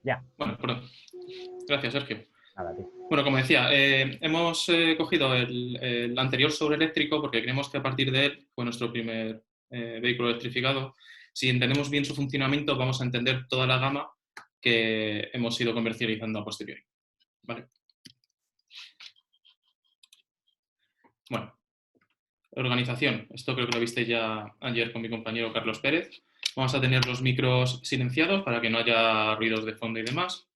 Ya. Bueno, perdón. Gracias, Sergio. Nada, tío. Bueno, como decía, hemos cogido el anterior sobre eléctrico porque creemos que a partir de él fue nuestro primer vehículo electrificado. Si entendemos bien su funcionamiento, vamos a entender toda la gama que hemos ido comercializando a posteriori. ¿Vale? Bueno, organización. Esto creo que lo viste ya ayer con mi compañero Carlos Pérez. Vamos a tener los micros silenciados para que no haya ruidos de fondo y demás.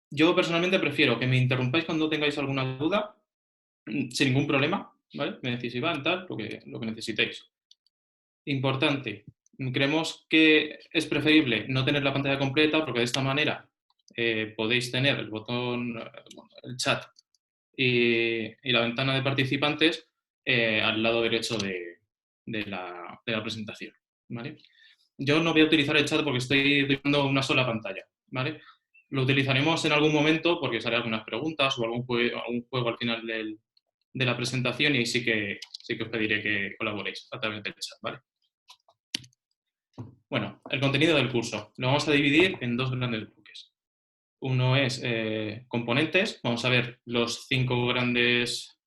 Yo personalmente prefiero que me interrumpáis cuando tengáis alguna duda, sin ningún problema, ¿vale? Me decís, Iván, tal, lo que necesitéis. Importante, creemos que es preferible no tener la pantalla completa porque de esta manera podéis tener el botón, el chat y la ventana de participantes al lado derecho de la presentación, ¿vale? Yo no voy a utilizar el chat porque estoy utilizando una sola pantalla, ¿vale? Lo utilizaremos en algún momento porque sale algunas preguntas o algún juego al final de la presentación y ahí sí que os pediré que colaboréis a través del chat, ¿vale? Bueno, el contenido del curso lo vamos a dividir en dos grandes bloques. Uno es componentes, vamos a ver los 5 grandes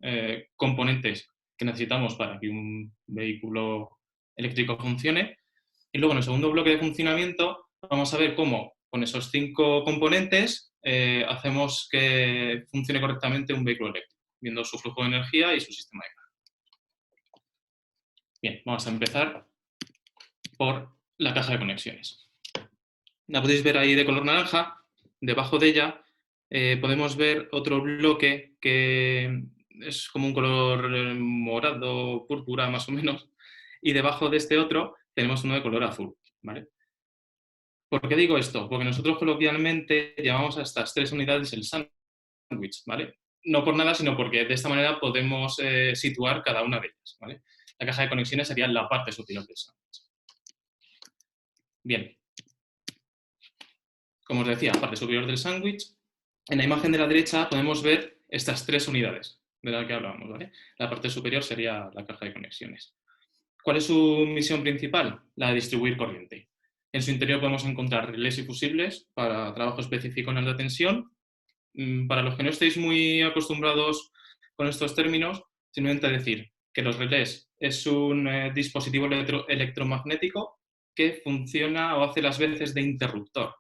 componentes que necesitamos para que un vehículo eléctrico funcione. Y luego en el segundo bloque de funcionamiento vamos a ver cómo con esos 5 componentes hacemos que funcione correctamente un vehículo eléctrico, viendo su flujo de energía y su sistema de carga. Bien, vamos a empezar por la caja de conexiones. La podéis ver ahí de color naranja. Debajo de ella podemos ver otro bloque que es como un color morado, púrpura más o menos, y debajo de este otro tenemos uno de color azul, ¿vale? ¿Por qué digo esto? Porque nosotros coloquialmente llamamos a estas 3 unidades el sándwich, ¿vale? No por nada, sino porque de esta manera podemos situar cada una de ellas, ¿vale? La caja de conexiones sería la parte superior del sándwich. Bien. Como os decía, parte superior del sándwich. En la imagen de la derecha podemos ver estas 3 unidades de las que hablábamos, ¿vale? La parte superior sería la caja de conexiones. ¿Cuál es su misión principal? La de distribuir corriente. En su interior podemos encontrar relés y fusibles para trabajo específico en alta tensión. Para los que no estéis muy acostumbrados con estos términos, simplemente decir que los relés es un dispositivo electromagnético que funciona o hace las veces de interruptor.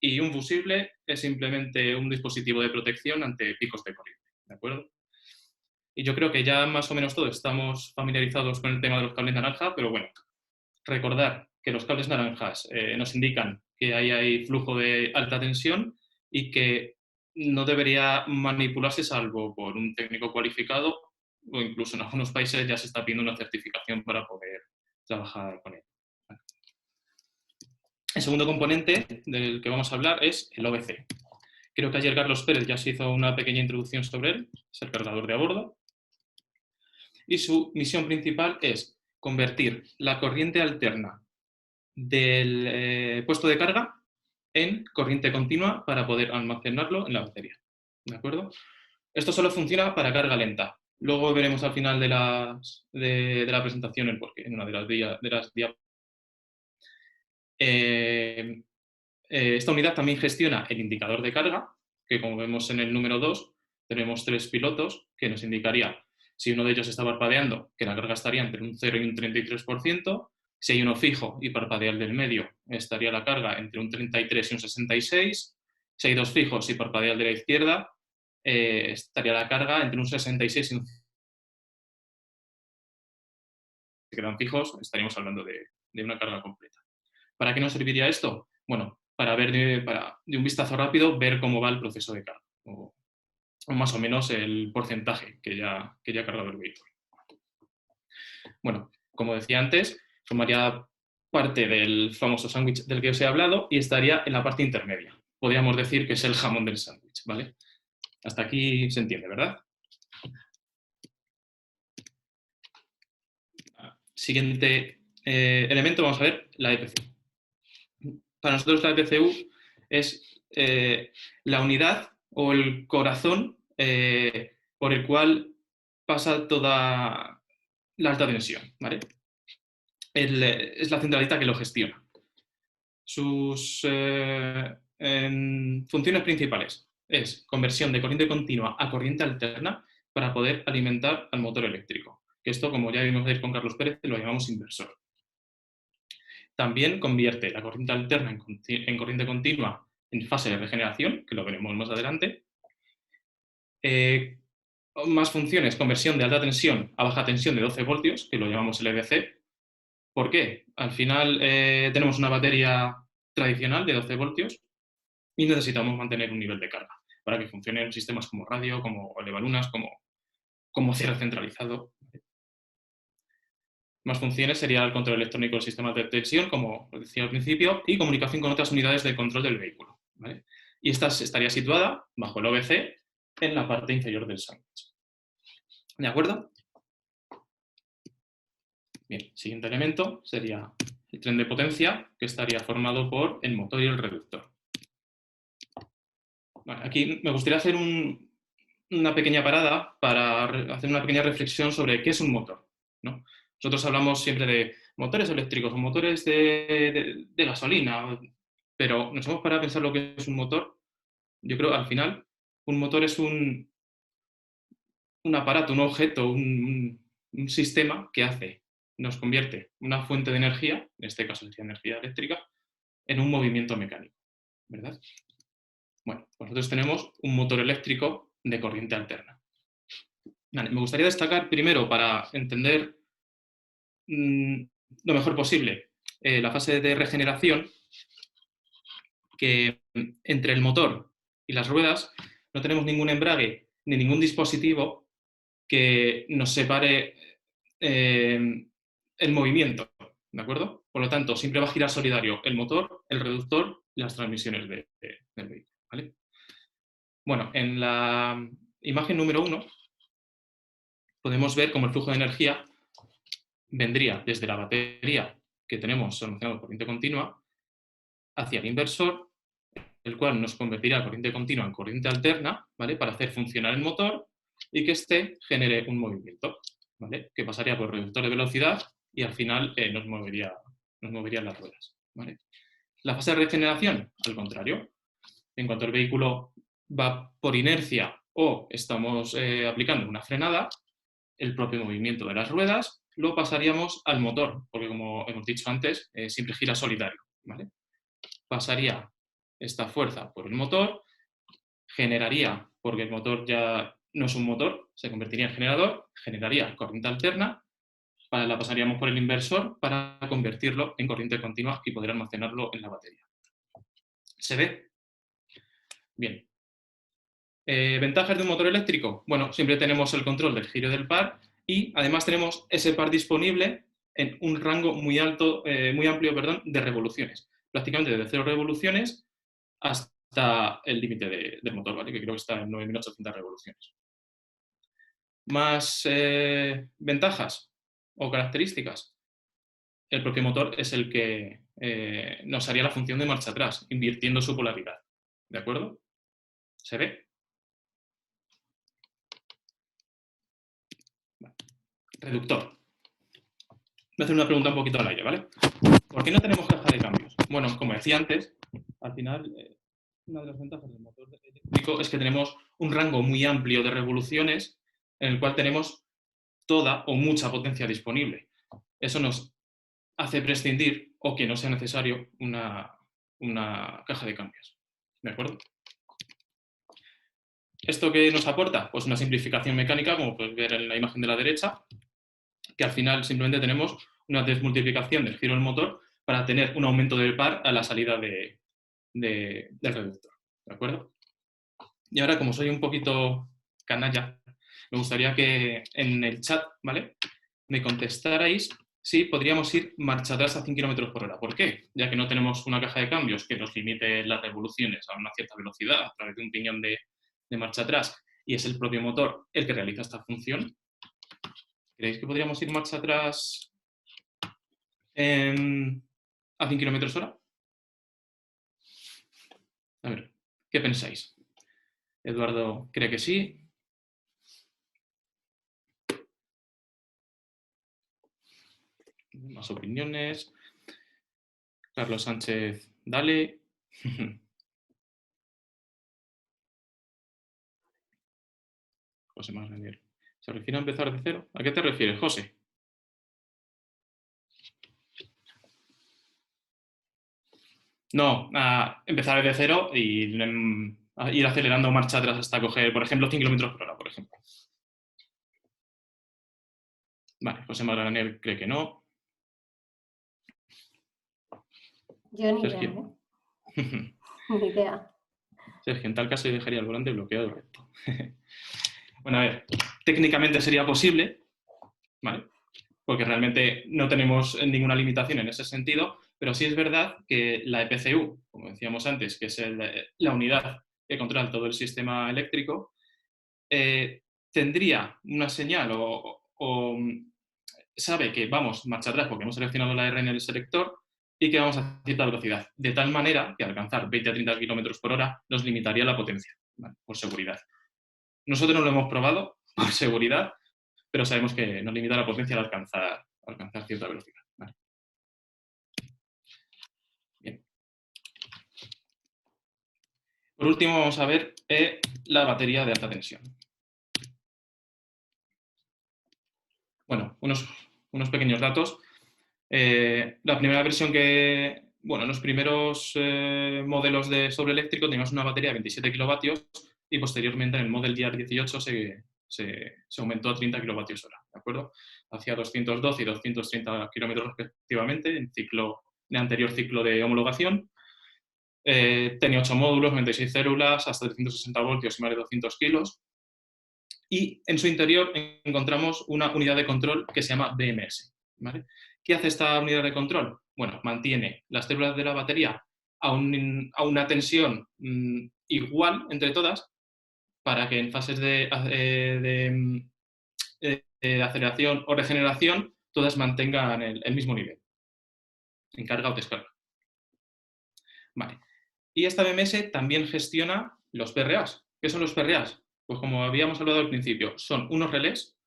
Y un fusible es simplemente un dispositivo de protección ante picos de corriente, ¿de acuerdo? Y yo creo que ya más o menos todos estamos familiarizados con el tema de los cables naranja, pero bueno, recordar que los cables naranjas nos indican que ahí hay flujo de alta tensión y que no debería manipularse salvo por un técnico cualificado o incluso en algunos países ya se está pidiendo una certificación para poder trabajar con él. El segundo componente del que vamos a hablar es el OBC. Creo que ayer Carlos Pérez ya se hizo una pequeña introducción sobre él, es el cargador de a bordo. Y su misión principal es convertir la corriente alterna del puesto de carga en corriente continua para poder almacenarlo en la batería. ¿De acuerdo? Esto solo funciona para carga lenta. Luego veremos al final de la presentación el porqué, en una de las diapositivas. Esta unidad también gestiona el indicador de carga, que como vemos en el número 2, tenemos 3 pilotos que nos indicaría si uno de ellos está parpadeando, que la carga estaría entre un 0 y un 33%, si hay uno fijo y parpadea el del medio, estaría la carga entre un 33 y un 66, si hay dos fijos y parpadea el de la izquierda, estaría la carga entre un 66 y un... Si quedan fijos, estaríamos hablando de una carga completa. ¿Para qué nos serviría esto? Bueno, para ver de un vistazo rápido, ver cómo va el proceso de carga, o más o menos el porcentaje que ya ha cargado el vehículo. Bueno, como decía antes, formaría parte del famoso sándwich del que os he hablado y estaría en la parte intermedia. Podríamos decir que es el jamón del sándwich, ¿vale? Hasta aquí se entiende, ¿verdad? Siguiente elemento, vamos a ver la EPC. Para nosotros la EPCU es la unidad o el corazón por el cual pasa toda la alta tensión, ¿vale? Es la centralita que lo gestiona. Sus funciones principales es conversión de corriente continua a corriente alterna para poder alimentar al motor eléctrico. Que esto, como ya vimos ayer con Carlos Pérez, lo llamamos inversor. También convierte la corriente alterna en corriente continua en fase de regeneración, que lo veremos más adelante. Más funciones, conversión de alta tensión a baja tensión de 12 voltios, que lo llamamos LDC. ¿Por qué? Al final tenemos una batería tradicional de 12 voltios y necesitamos mantener un nivel de carga para que funcionen sistemas como radio, como elevalunas, como cierre centralizado. Más funciones sería el control electrónico del sistema de tensión, como os decía al principio, y comunicación con otras unidades de control del vehículo, ¿vale? Y esta estaría situada bajo el OBC en la parte inferior del sándwich. ¿De acuerdo? Bien, siguiente elemento sería el tren de potencia, que estaría formado por el motor y el reductor. Bueno, aquí me gustaría hacer una pequeña parada para hacer una pequeña reflexión sobre qué es un motor, ¿no? Nosotros hablamos siempre de motores eléctricos o motores de gasolina, pero nos hemos parado a pensar lo que es un motor. Yo creo, al final, un motor es un aparato, un objeto, un sistema que nos convierte una fuente de energía, en este caso sería energía eléctrica, en un movimiento mecánico, ¿verdad? Bueno, pues nosotros tenemos un motor eléctrico de corriente alterna. Vale, me gustaría destacar primero, para entender lo mejor posible la fase de regeneración, que entre el motor y las ruedas no tenemos ningún embrague ni ningún dispositivo que nos separe el movimiento, ¿de acuerdo? Por lo tanto, siempre va a girar solidario el motor, el reductor y las transmisiones del vehículo, ¿vale? Bueno, en la imagen número 1 podemos ver cómo el flujo de energía vendría desde la batería que tenemos almacenado en corriente continua hacia el inversor, el cual nos convertirá corriente continua en corriente alterna, ¿vale? Para hacer funcionar el motor y que éste genere un movimiento, ¿vale? Que pasaría por el reductor de velocidad y al final nos moverían las ruedas, ¿vale? La fase de regeneración, al contrario, en cuanto el vehículo va por inercia o estamos aplicando una frenada, el propio movimiento de las ruedas lo pasaríamos al motor, porque como hemos dicho antes, siempre gira solidario, ¿vale? Pasaría esta fuerza por el motor, generaría, porque el motor ya no es un motor, se convertiría en generador, generaría corriente alterna, la pasaríamos por el inversor para convertirlo en corriente continua y poder almacenarlo en la batería. ¿Se ve? Bien. ¿Ventajas de un motor eléctrico? Bueno, siempre tenemos el control del giro del par y además tenemos ese par disponible en un rango muy alto, muy amplio, perdón, de revoluciones. Prácticamente desde 0 revoluciones hasta el límite del motor, ¿vale? Que creo que está en 9.800 revoluciones. Más ventajas o características. El propio motor es el que nos haría la función de marcha atrás, invirtiendo su polaridad. ¿De acuerdo? ¿Se ve? Vale. Reductor. Voy a hacer una pregunta un poquito al aire, ¿vale? ¿Por qué no tenemos caja de cambios? Bueno, como decía antes, al final, una de las ventajas del motor eléctrico es que tenemos un rango muy amplio de revoluciones en el cual tenemos toda o mucha potencia disponible. Eso nos hace prescindir o que no sea necesario una caja de cambios. ¿De acuerdo? ¿Esto qué nos aporta? Pues una simplificación mecánica, como podéis ver en la imagen de la derecha, que al final simplemente tenemos una desmultiplicación del giro del motor para tener un aumento del par a la salida del reductor. ¿De acuerdo? Y ahora, como soy un poquito canalla, me gustaría que en el chat, ¿vale?, me contestarais si podríamos ir marcha atrás a 100 km por hora. ¿Por qué? Ya que no tenemos una caja de cambios que nos limite las revoluciones a una cierta velocidad a través de un piñón de marcha atrás y es el propio motor el que realiza esta función. ¿Creéis que podríamos ir marcha atrás a 100 km hora? A ver, ¿qué pensáis? Eduardo cree que sí. Más opiniones. Carlos Sánchez, dale. José Manuel. ¿Se refiere a empezar de cero? ¿A qué te refieres, José? No, a empezar de cero y a ir acelerando marcha atrás hasta coger, por ejemplo, 100 kilómetros por hora, por ejemplo. Vale, José Manuel cree que no. Yo ni idea, Sergio. Ni idea. Sergio, en tal caso yo dejaría el volante bloqueado recto. Bueno, a ver, técnicamente sería posible, ¿vale? Porque realmente no tenemos ninguna limitación en ese sentido, pero sí es verdad que la EPCU, como decíamos antes, que es la unidad que controla todo el sistema eléctrico, tendría una señal o sabe que vamos marcha atrás porque hemos seleccionado la R en el selector y que vamos a cierta velocidad, de tal manera que alcanzar 20 a 30 km por hora nos limitaría la potencia, ¿vale? Por seguridad. Nosotros no lo hemos probado por seguridad, pero sabemos que nos limita la potencia al alcanzar cierta velocidad. ¿Vale? Bien. Por último, vamos a ver la batería de alta tensión. Bueno, unos pequeños datos. La primera versión los primeros modelos de sobre eléctrico teníamos una batería de 27 kilovatios y posteriormente en el Model Year 18 se aumentó a 30 kilovatios hora, ¿de acuerdo? Hacia 212 y 230 kilómetros respectivamente en el anterior ciclo de homologación. Tenía 8 módulos, 96 células, hasta 360 voltios y más de 200 kilos. Y en su interior encontramos una unidad de control que se llama BMS, ¿vale? ¿Qué hace esta unidad de control? Bueno, mantiene las células de la batería a una tensión igual entre todas para que en fases de aceleración o regeneración todas mantengan el mismo nivel, en carga o descarga. Vale. Y esta BMS también gestiona los PRAs. ¿Qué son los PRAs? Pues como habíamos hablado al principio, son unos relés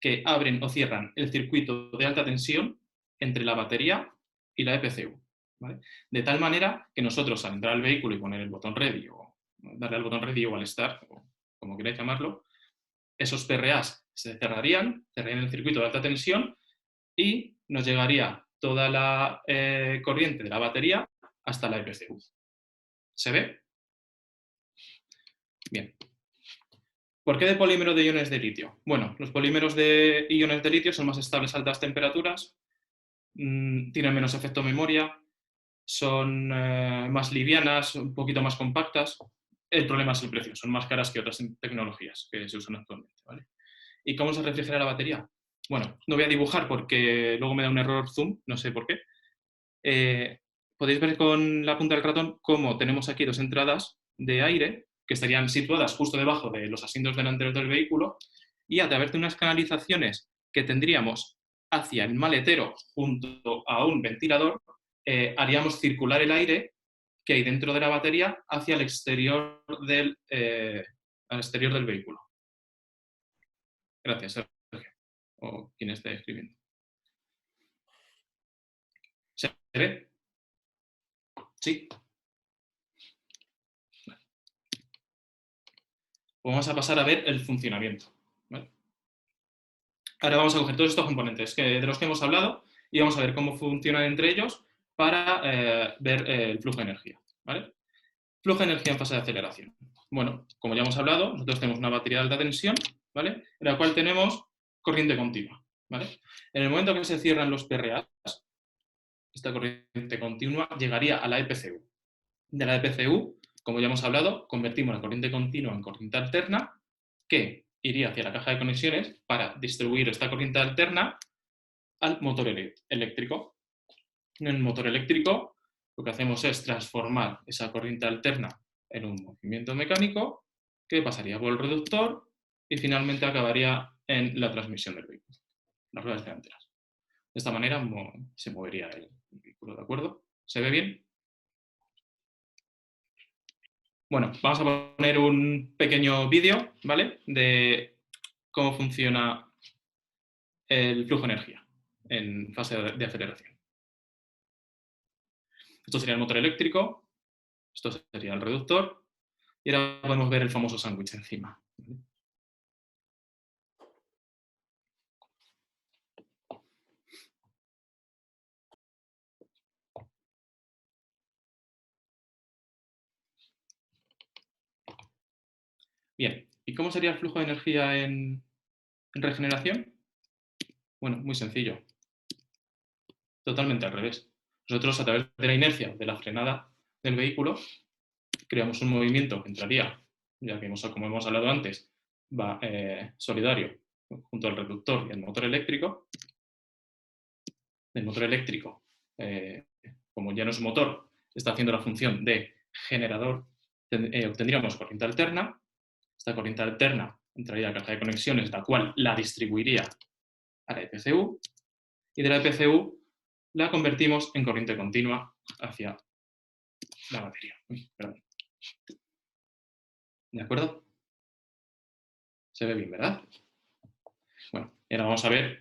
que abren o cierran el circuito de alta tensión entre la batería y la EPCU. ¿Vale? De tal manera que nosotros al entrar al vehículo y poner el botón ready o darle al botón ready o al start, o como queráis llamarlo, esos PRAs se cerrarían el circuito de alta tensión y nos llegaría toda la corriente de la batería hasta la EPCU. ¿Se ve? Bien. ¿Por qué de polímero de iones de litio? Bueno, los polímeros de iones de litio son más estables a altas temperaturas, tienen menos efecto memoria, son más livianas, un poquito más compactas. El problema es el precio, son más caras que otras tecnologías que se usan actualmente. ¿Vale? ¿Y cómo se refrigera la batería? Bueno, no voy a dibujar porque luego me da un error zoom, no sé por qué. Podéis ver con la punta del ratón cómo tenemos aquí dos entradas de aire que estarían situadas justo debajo de los asientos delanteros del vehículo y a través de unas canalizaciones que tendríamos hacia el maletero junto a un ventilador, haríamos circular el aire que hay dentro de la batería hacia el exterior del vehículo. Gracias, Sergio, o quien esté escribiendo. ¿Se ve? Sí. Vamos a pasar a ver el funcionamiento. ¿Vale? Ahora vamos a coger todos estos componentes de los que hemos hablado y vamos a ver cómo funcionan entre ellos para ver el flujo de energía. ¿Vale? Flujo de energía en fase de aceleración. Bueno, como ya hemos hablado, nosotros tenemos una batería de alta tensión, ¿vale? En la cual tenemos corriente continua. ¿Vale? En el momento que se cierran los PRAs, esta corriente continua llegaría a la EPCU. De la EPCU, como ya hemos hablado, convertimos la corriente continua en corriente alterna, que iría hacia la caja de conexiones para distribuir esta corriente alterna al motor eléctrico. En el motor eléctrico lo que hacemos es transformar esa corriente alterna en un movimiento mecánico que pasaría por el reductor y finalmente acabaría en la transmisión del vehículo, las ruedas delanteras. De esta manera se movería el vehículo, ¿de acuerdo? ¿Se ve bien? Bueno, vamos a poner un pequeño vídeo, ¿vale? De cómo funciona el flujo de energía. en fase de aceleración. Esto sería el motor eléctrico, esto sería el reductor, y ahora podemos ver el famoso sándwich encima. Bien, ¿y cómo sería el flujo de energía en regeneración? Bueno, muy sencillo. Totalmente al revés. Nosotros, a través de la inercia de la frenada del vehículo, creamos un movimiento que entraría, ya que como hemos hablado antes, va solidario junto al reductor y al motor eléctrico. El motor eléctrico, como ya no es un motor, está haciendo la función de generador, obtendríamos corriente alterna. Esta corriente alterna entraría a la caja de conexiones, la cual la distribuiría a la EPCU, y de la EPCU la convertimos en corriente continua hacia la batería. Uy, perdón. ¿De acuerdo? Se ve bien, ¿verdad? Bueno, y ahora vamos a ver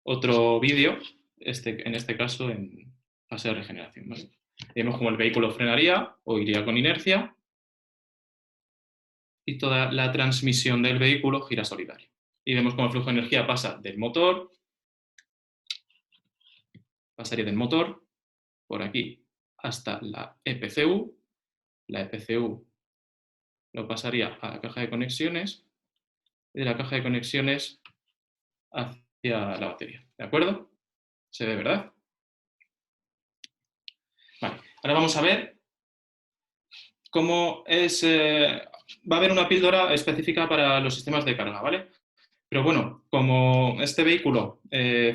otro vídeo, en este caso en fase de regeneración. ¿Vale? Vemos cómo el vehículo frenaría o iría con inercia y toda la transmisión del vehículo gira solidario. Y vemos cómo el flujo de energía pasa del motor, pasaría del motor por aquí hasta la EPCU. La EPCU lo pasaría a la caja de conexiones y de la caja de conexiones hacia la batería. ¿De acuerdo? Se ve, ¿verdad? Vale, ahora vamos a ver cómo es... va a haber una píldora específica para los sistemas de carga, ¿vale? Pero bueno, como este vehículo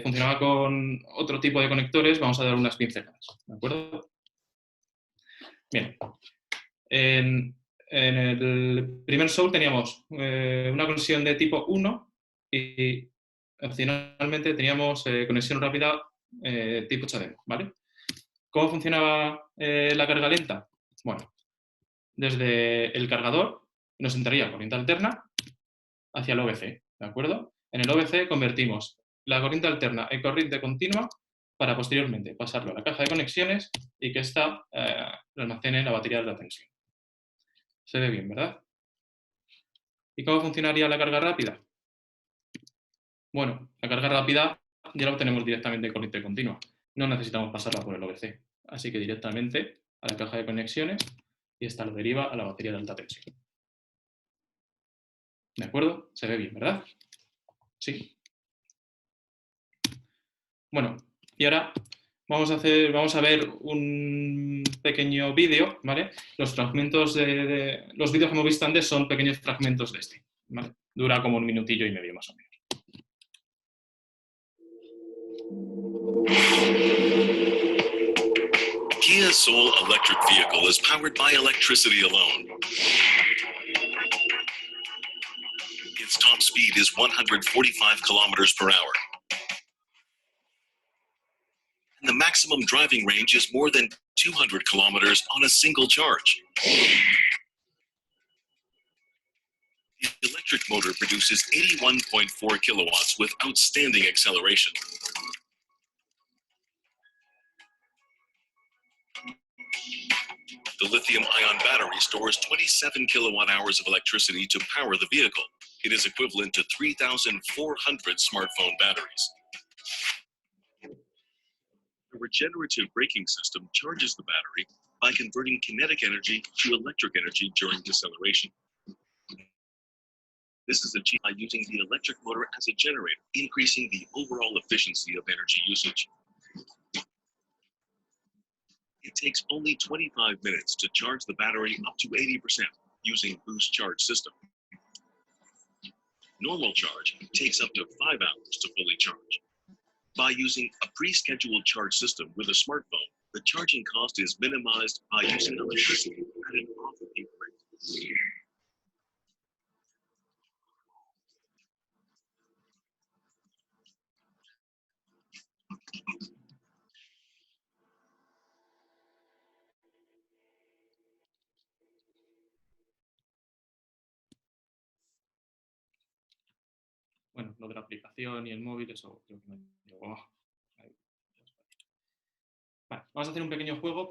funcionaba con otro tipo de conectores, vamos a dar unas pinceladas, ¿de acuerdo? Bien, en el primer show teníamos una conexión de tipo 1 y opcionalmente teníamos conexión rápida tipo CHAdeMO, ¿vale? ¿Cómo funcionaba la carga lenta? Bueno, desde el cargador nos entraría corriente alterna hacia el OBC, ¿de acuerdo? En el OBC convertimos la corriente alterna en corriente continua para posteriormente pasarlo a la caja de conexiones y que ésta lo almacene en la batería de la tensión. Se ve bien, ¿verdad? ¿Y cómo funcionaría la carga rápida? Bueno, la carga rápida ya la obtenemos directamente en corriente continua. No necesitamos pasarla por el OBC. Así que directamente a la caja de conexiones y esta lo deriva a la batería de alta tensión. ¿De acuerdo? Se ve bien, ¿verdad? Sí. Bueno, y ahora vamos a ver un pequeño vídeo, ¿vale? Los fragmentos los vídeos que hemos visto antes son pequeños fragmentos de este, ¿vale? Dura como 1 minutillo y medio más o menos. Kia Soul electric vehicle is powered by electricity alone. Its top speed is 145 kilometers per hour. And the maximum driving range is more than 200 kilometers on a single charge. The electric motor produces 81.4 kilowatts with outstanding acceleration. The lithium-ion battery stores 27 kilowatt hours of electricity to power the vehicle. It is equivalent to 3,400 smartphone batteries. The regenerative braking system charges the battery by converting kinetic energy to electric energy during deceleration. This is achieved by using the electric motor as a generator, increasing the overall efficiency of energy usage. It takes only 25 minutes to charge the battery up to 80% using Boost Charge system. Normal charge takes up to 5 hours to fully charge. By using a pre-scheduled charge system with a smartphone, the charging cost is minimized by using electricity at an off-peak rate. Bueno, lo de la aplicación y el móvil, eso creo que no llegó. vamos a hacer un pequeño juego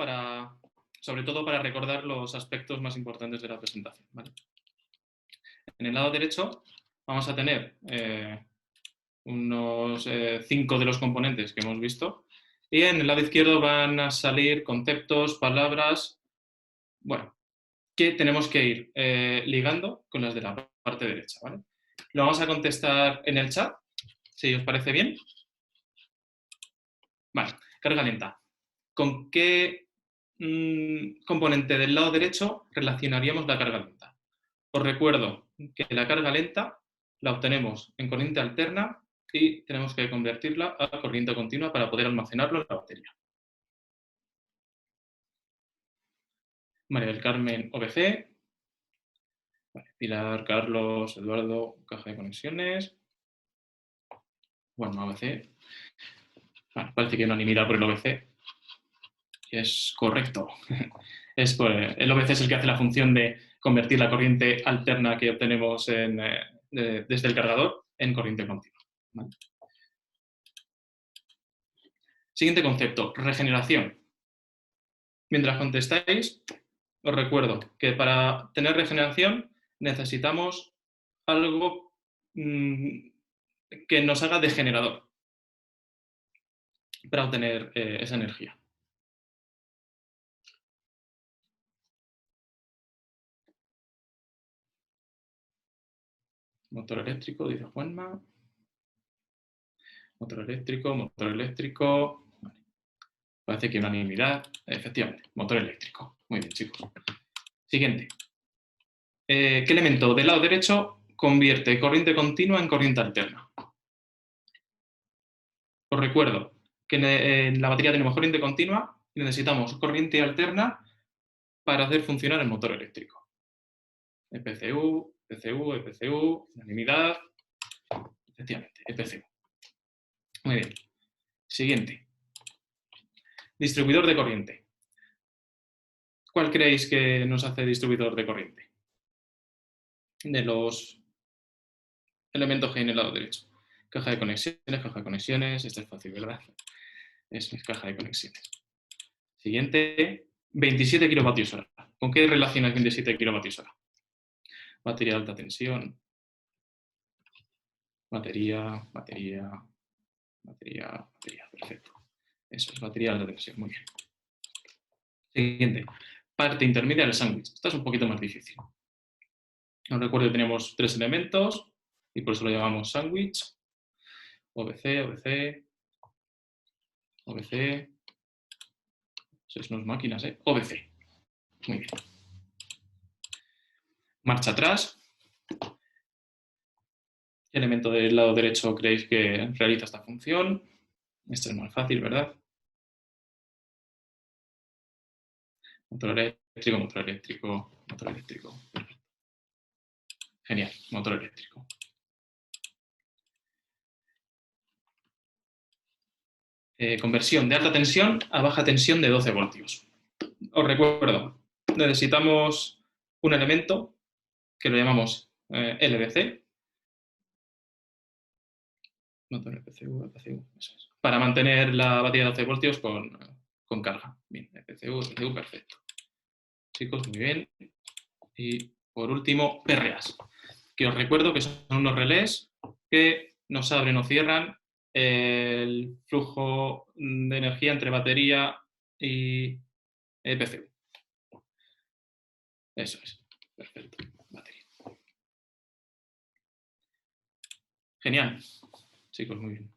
sobre todo para recordar los aspectos más importantes de la presentación, ¿vale? En el lado derecho vamos a tener unos 5 de los componentes que hemos visto y en el lado izquierdo van a salir conceptos, palabras, bueno, que tenemos que ir ligando con las de la parte derecha, ¿vale? Lo vamos a contestar en el chat, si os parece bien. Vale, carga lenta. ¿Con qué componente del lado derecho relacionaríamos la carga lenta? Os recuerdo que la carga lenta la obtenemos en corriente alterna y tenemos que convertirla a corriente continua para poder almacenarlo en la batería. María del Carmen, OBC. Vale, Pilar, Carlos, Eduardo, caja de conexiones. Bueno, OBC. Vale, parece que hay unanimidad por el OBC. Y es correcto. El OBC es el que hace la función de convertir la corriente alterna que obtenemos desde el cargador en corriente continua. ¿Vale? Siguiente concepto, regeneración. Mientras contestáis, os recuerdo que para tener regeneración necesitamos algo que nos haga de generador para obtener esa energía. Motor eléctrico, dice Juanma. Motor eléctrico, motor eléctrico. Vale. Parece que unanimidad. Efectivamente, motor eléctrico. Muy bien, chicos. Siguiente. ¿Qué elemento del lado derecho convierte corriente continua en corriente alterna? Os recuerdo que en la batería tenemos corriente continua y necesitamos corriente alterna para hacer funcionar el motor eléctrico. EPCU, EPCU, EPCU, unanimidad. Efectivamente, EPCU. Muy bien. Siguiente. Distribuidor de corriente. ¿Cuál creéis que nos hace distribuidor de corriente? De los elementos que hay en el lado derecho. Caja de conexiones. Esto es fácil, ¿verdad? Es caja de conexiones. Siguiente. 27 kilovatios hora. ¿Con qué relacionas 27 kilovatios hora? Batería de alta tensión. Batería. Perfecto. Eso es batería de alta tensión. Muy bien. Siguiente. Parte intermedia del sándwich. Esta es un poquito más difícil. Os recuerdo que tenemos 3 elementos y por eso lo llamamos sándwich. OBC. Sois unas máquinas, ¿eh? OBC. Muy bien. Marcha atrás. ¿Qué elemento del lado derecho creéis que realiza esta función? Esto es más fácil, ¿verdad? Motor eléctrico. Genial, motor eléctrico. Conversión de alta tensión a baja tensión de 12 voltios. Os recuerdo, necesitamos un elemento que lo llamamos LDC. Motor EPCU, eso es. Para mantener la batería de 12 voltios con carga. Bien, EPCU, perfecto. Chicos, muy bien. Y por último, PRAs, que os recuerdo que son unos relés que nos abren o cierran el flujo de energía entre batería y EPCU. Eso es, perfecto. Batería. Genial. Chicos, muy bien.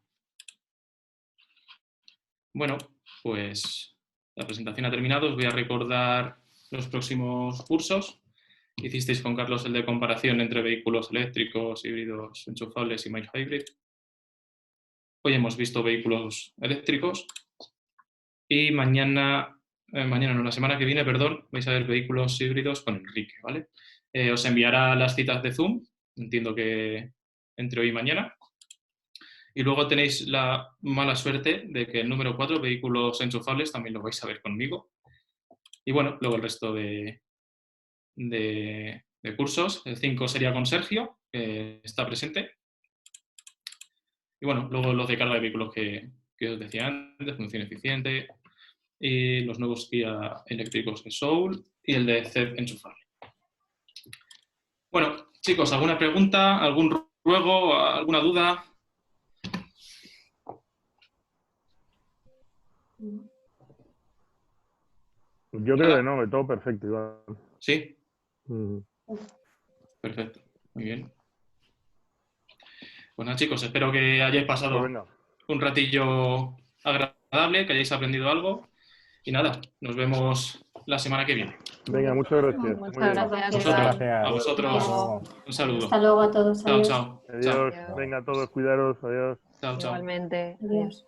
Bueno, pues la presentación ha terminado. Os voy a recordar los próximos cursos. Hicisteis con Carlos el de comparación entre vehículos eléctricos, híbridos, enchufables y mild hybrid. Hoy hemos visto vehículos eléctricos y la semana que viene, vais a ver vehículos híbridos con Enrique, ¿vale? Os enviará las citas de Zoom, entiendo que entre hoy y mañana. Y luego tenéis la mala suerte de que el número 4, vehículos enchufables, también lo vais a ver conmigo. Y bueno, luego el resto de cursos. El 5 sería con Sergio, que está presente. Y bueno, luego los de carga de vehículos que os decía antes, función eficiente, y los nuevos guía eléctricos de Soul y el de CED enchufable. Bueno, chicos, ¿alguna pregunta, algún ruego, alguna duda? Yo creo que no, que todo perfecto, Iván. ¿Sí? Mm. Perfecto, muy bien. Bueno, chicos, espero que hayáis Pues pasado venga. un ratillo agradable, que hayáis aprendido algo. Y nada, nos vemos la semana que viene. Venga, muchas gracias. Muy Muchas bien. gracias. Vosotros, Gracias. a vosotros, Hasta luego. un saludo. Hasta luego a todos. Chao, Adiós. chao. Adiós. Chao. Venga, todos, cuidaros. Adiós. Chao, chao. Igualmente. Adiós.